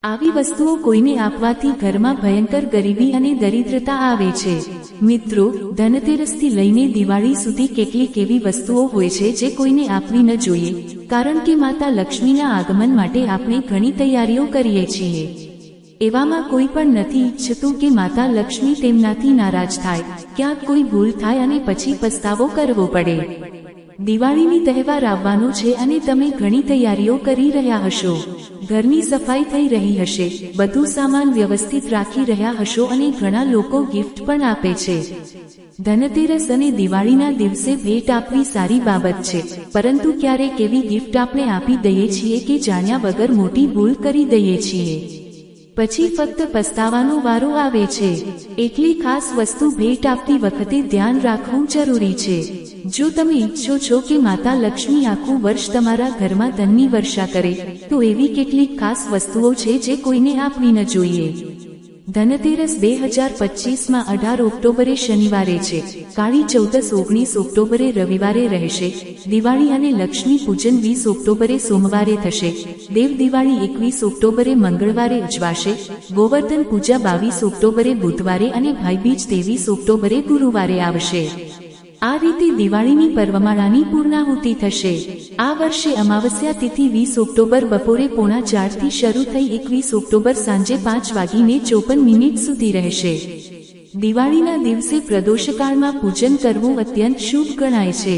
આવી વસ્તુઓ કોઈને આપવાથી ઘરમાં ભયંકર ગરીબી અને દરિદ્રતા આવે છે। મિત્રો, ધનતેરસથી લઈને દિવાળી સુધી કેટલીક એવી વસ્તુઓ હોય છે જે કોઈને આપવી ન જોઈએ, કારણ કે માતા લક્ષ્મીના આગમન માટે આપણે ઘણી તૈયારીઓ કરીએ છીએ। એવામાં કોઈ પણ નથી ઈચ્છતું કે માતા લક્ષ્મી તેમનાથી નારાજ થાય, ક્યાંક કોઈ ભૂલ થાય અને પછી પસ્તાવો કરવો પડે। દિવાળીની તહેવાર આવવાનો છે અને તમે ઘણી તૈયારીઓ કરી રહ્યા હશો। ઘરની સફાઈ થઈ રહી હશે, બધું સામાન વ્યવસ્થિત રાખી રહ્યા હશો અને ઘણા લોકો ગિફ્ટ પણ આપે છે। ધનતેરસ અને દિવાળીના દિવસે ભેટ આપવી સારી બાબત છે, પરંતુ ક્યારેક એવી ગિફ્ટ આપણે આપી દઈએ છીએ કે જાણ્યા વગર મોટી ભૂલ કરી દઈએ છીએ, પછી ફક્ત પસ્તાવાનો વારો આવે છે। એટલી ખાસ વસ્તુ ભેટ આપતી વખતે ધ્યાન રાખવું જરૂરી છે। જો તમે ઈચ્છો છો કે માતા લક્ષ્મી આખું વર્ષ તમારા ઘરમાં ધનની વર્ષા કરે, તો એવી કેટલીક ખાસ વસ્તુઓ છે જે કોઈને આપવી ન જોઈએ। ધનતેરસ 2025માં 18 ઓક્ટોબરે શનિવારે છે, કાળી ચૌદસ 19 ઓક્ટોબરે રવિવારે રહેશે, દિવાળી અને લક્ષ્મી પૂજન 20 ઓક્ટોબરે સોમવારે થશે, દેવ દિવાળી 21 ઓક્ટોબરે મંગળવારે ઉજવાશે, ગોવર્ધન પૂજા 22 ઓક્ટોબરે બુધવારે અને ભાઈબીજ 23 ઓક્ટોબરે ગુરુવારે આવશે। આ રીતે દિવાળીની પર્વમાળાની પૂર્ણાહુતિ થશે। આ વર્ષે અમાવસ્યા તિથિ 20 ઓક્ટોબર બપોરે 3:45 થી શરૂ થઈ 21 ઓક્ટોબર સાંજે 5:54 સુધી રહેશે। દિવાળીના દિવસે પ્રદોષકાળમાં પૂજન કરવું અત્યંત શુભ ગણાય છે,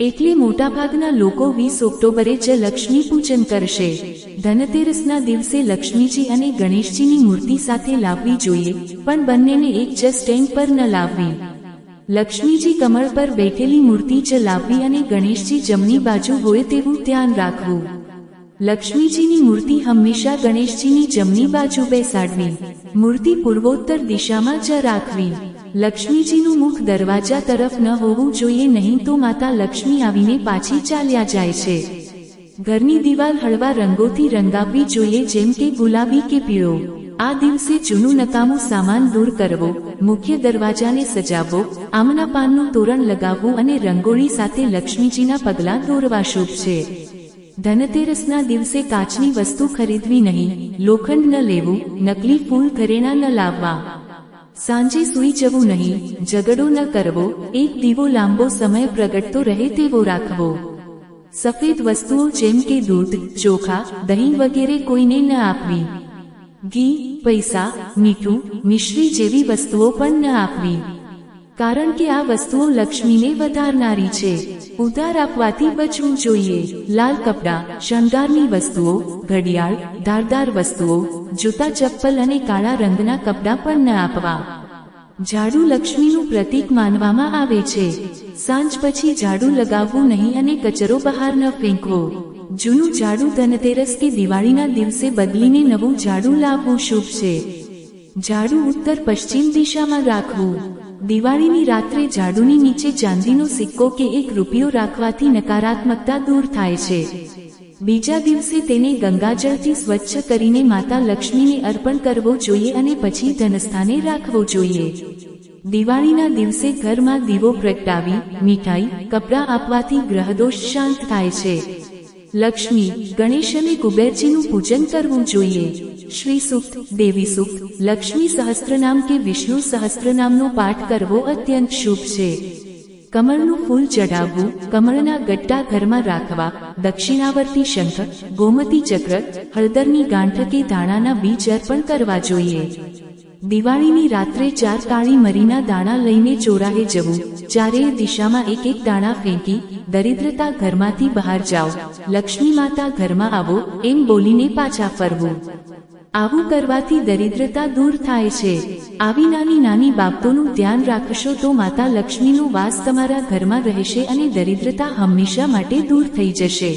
એટલે મોટાભાગના લોકો 20 ઓક્ટોબરે જ લક્ષ્મી પૂજન કરશે। ધનતેરસના દિવસે લક્ષ્મીજી અને ગણેશજીની મૂર્તિ સાથે લાવવી જોઈએ, પણ બંનેને એક જ સ્ટેન્ડ પર ન લાવવી। લક્ષ્મીજી કમળ પર બેઠેલી મૂર્તિ જ લાવવી અને ગણેશજી જમણી બાજુ હોય તેવું ધ્યાન રાખવું। લક્ષ્મીજીની મૂર્તિ હંમેશા ગણેશજીની જમણી બાજુ બેસાડવી। મૂર્તિ પૂર્વોત્તર દિશામાં જ રાખવી। લક્ષ્મીજીનું મુખ દરવાજા તરફ ન હોવું જોઈએ, નહીં તો માતા લક્ષ્મી આવીને પાછી ચાલ્યા જાય છે। ઘરની દિવાલ હળવા રંગોથી રંગાવવી જોઈએ, જેમ કે ગુલાબી કે પીળો। આ દિવસે જૂનું નકામું સામાન દૂર કરવો, મુખ્ય દરવાજાને સજાવવો, આમના પાનનું તોરણ લગાવવું અને રંગોળી સાથે લક્ષ્મીજીના પગલાં દોરવા શુભ છે। ધનતેરસના દિવસે કાચની વસ્તુ ખરીદવી નહીં, લોખંડ ન લેવું, નકલી ફૂલ ઘરેણા ન લાવવા। સાંજે સૂઈ જવું નહીં, ઝઘડો ન કરવો, એક દીવો લાંબો સમય પ્રગટતો રહે તેવો રાખવો। સફેદ વસ્તુઓ જેમ કે દૂધ, ચોખા, દહીં વગેરે કોઈને ન આપવી। ઘી, પૈસા, મીઠું, મિશ્રી જેવી વસ્તુઓ પણ ન આપવી, કારણ કે આ વસ્તુઓ લક્ષ્મીને વધારનારી છે। ઉધાર આપવાથી બચવું જોઈએ। લાલ કપડાં, શણગારની વસ્તુઓ, ઘડિયાળ, ધારદાર વસ્તુઓ, જૂતા ચપ્પલ અને કાળા રંગના કપડાં પણ ન આપવા। ઝાડુ લક્ષ્મીનું પ્રતીક માનવામાં આવે છે। સાંજ પછી ઝાડુ લગાવવું નહીં અને કચરો બહાર ન ફેંકવો। જૂનું ઝાડુ ધનતેરસ કે દિવાળીના દિવસે બદલીને નવું ઝાડુ લાવવું શુભ છે। ઝાડુ ઉત્તર પશ્ચિમ દિશામાં રાખવું। દિવાળીની રાત્રે ઝાડુની નીચે ચાંદીનો સિક્કો કે 1 રૂપિયો રાખવાથી નકારાત્મકતા દૂર થાય છે। બીજા દિવસે તેને ગંગાજળથી સ્વચ્છ કરીને માતા લક્ષ્મીને અર્પણ કરવો જોઈએ અને પછી ધનસ્થાને રાખવો જોઈએ। દિવાળીના દિવસે ઘરમાં દીવો પ્રગટાવી, મીઠાઈ, કપડાં આપવાથી ગ્રહદોષ શાંત થાય છે। લક્ષ્મી, ગણેશ અને કુબેરજીનું પૂજન કરવું જોઈએ। શ્રી સૂક્ત, દેવી સૂક્ત, લક્ષ્મી સહસ્ત્રનામ કે વિષ્ણુ સહસ્ત્રનામનો પાઠ કરવો અત્યંત શુભ છે। કમળનું ફૂલ ચઢાવવું, કમળના ગટ્ટા ઘરમાં રાખવા, દક્ષિણાવર્તી શંખ, ગોમતી ચક્ર, હળદરની ગાંઠ કે ધાણાના બીજ અર્પણ કરવા જોઈએ। દિવાળીની રાત્રે 4 કાળી મરીના દાણા લઈને ચોરાહે જવું, ચારેય દિશામાં 1-1 દાણા ફેંકી, દરિદ્રતા ઘરમાંથી બહાર જાઓ, લક્ષ્મી માતા ઘરમાં આવો, એમ બોલીને પાછા ફરવું। આવું કરવાથી દરિદ્રતા દૂર થાય છે। આવી નાની નાની બાબતોનું ધ્યાન રાખશો તો માતા લક્ષ્મીનો વાસ તમારા ઘરમાં રહેશે અને દરિદ્રતા હંમેશા માટે દૂર થઈ જશે।